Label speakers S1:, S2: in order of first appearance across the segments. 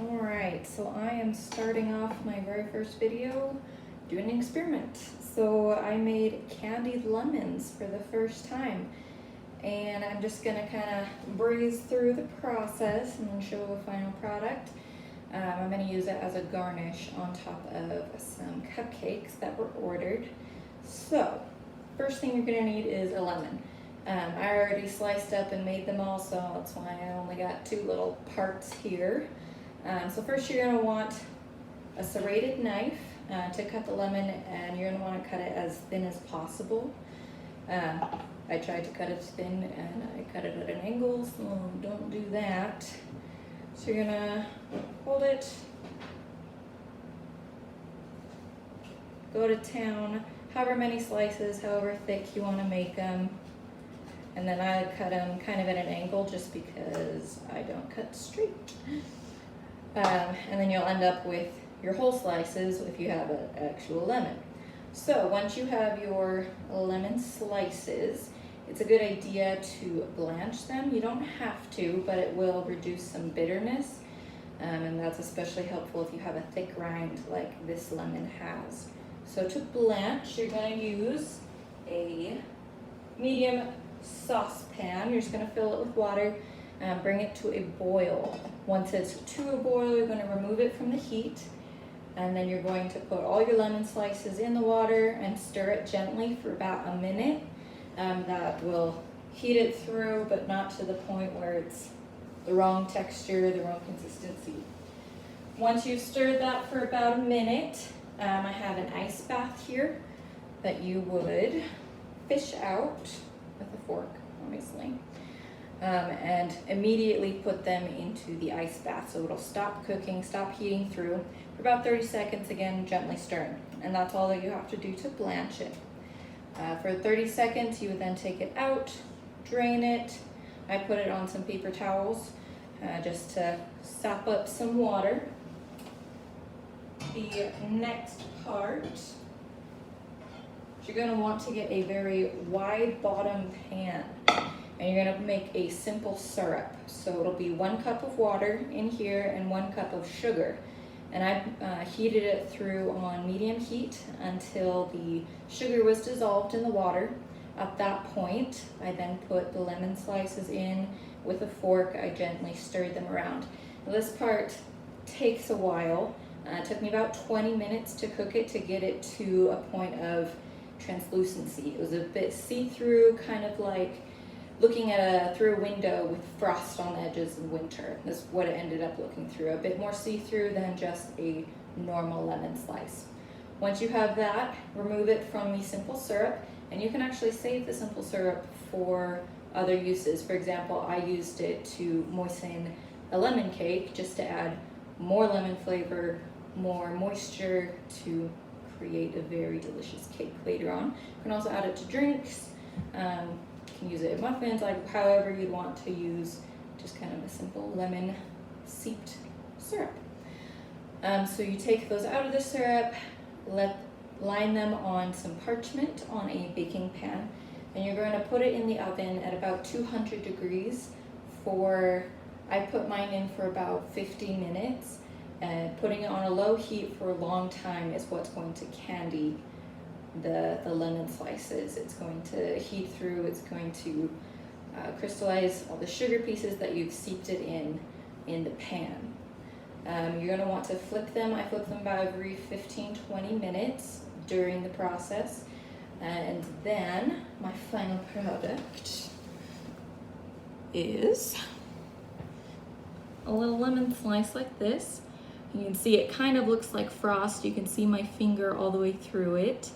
S1: Alright, so I am starting off my very first video doing an experiment. So I made candied lemons for the first time, and I'm just gonna kind of breeze through the process and then show a final product. I'm gonna use it as a garnish on top of some cupcakes that were ordered. So first thing you're gonna need is a lemon. I already sliced up and made them all, so that's why I only got two little parts here. So first you're going to want a serrated knife to cut the lemon, and you're going to want to cut it as thin as possible. I tried to cut it thin and I cut it at an angle, so don't do that. So you're going to hold it, go to town, however many slices, however thick you want to make them. And then I cut them kind of at an angle just because I don't cut straight. And then you'll end up with your whole slices if you have an actual lemon. So once you have your lemon slices, it's a good idea to blanch them. You don't have to, but it will reduce some bitterness. And that's especially helpful if you have a thick rind like this lemon has. So to blanch, you're going to use a medium saucepan. You're just going to fill it with water and bring it to a boil. Once it's to a boil, you're going to remove it from the heat, and then you're going to put all your lemon slices in the water and stir it gently for about a minute. That will heat it through, but not to the point where it's the wrong texture, the wrong consistency. Once you've stirred that for about a minute, I have an ice bath here that you would fish out with a fork, obviously, and immediately put them into the ice bath. So it'll stop cooking, stop heating through for about 30 seconds, again, gently stirring. And that's all that you have to do to blanch it. For 30 seconds, you would then take it out, drain it. I put it on some paper towels just to sop up some water. The next part, you're going to want to get a very wide bottom pan, and you're going to make a simple syrup. So it'll be 1 cup of water in here and 1 cup of sugar. And I heated it through on medium heat until the sugar was dissolved in the water. At that point, I then put the lemon slices in with a fork. I gently stirred them around. Now, this part takes a while. It took me about 20 minutes to cook it to get it to a point of translucency. It was a bit see-through, kind of like looking at through a window with frost on the edges in winter. That's what it ended up looking through, a bit more see-through than just a normal lemon slice. Once you have that, remove it from the simple syrup, and you can actually save the simple syrup for other uses. For example, I used it to moisten a lemon cake just to add more lemon flavor, more moisture to create a very delicious cake later on. You can also add it to drinks. You can use it in muffins, like however you'd want to use just kind of a simple lemon seeped syrup. So you take those out of the syrup, line them on some parchment on a baking pan, and you're going to put it in the oven at about 200 degrees I put mine in for about 50 minutes. And putting it on a low heat for a long time is what's going to candy the lemon slices. It's going to heat through, it's going to crystallize all the sugar pieces that you've seeped it in the pan. You're going to want to flip them. I flip them about every 15-20 minutes during the process. And then my final product is a little lemon slice like this. You can see it kind of looks like frost. You can see my finger all the way through it.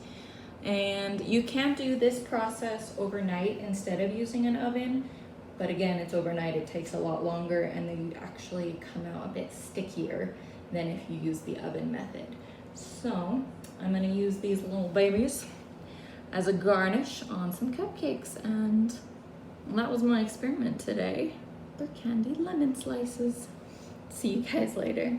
S1: And you can do this process overnight instead of using an oven. But again, it's overnight, it takes a lot longer, and they actually come out a bit stickier than if you use the oven method. So I'm gonna use these little babies as a garnish on some cupcakes. And that was my experiment today for candied lemon slices. See you guys later.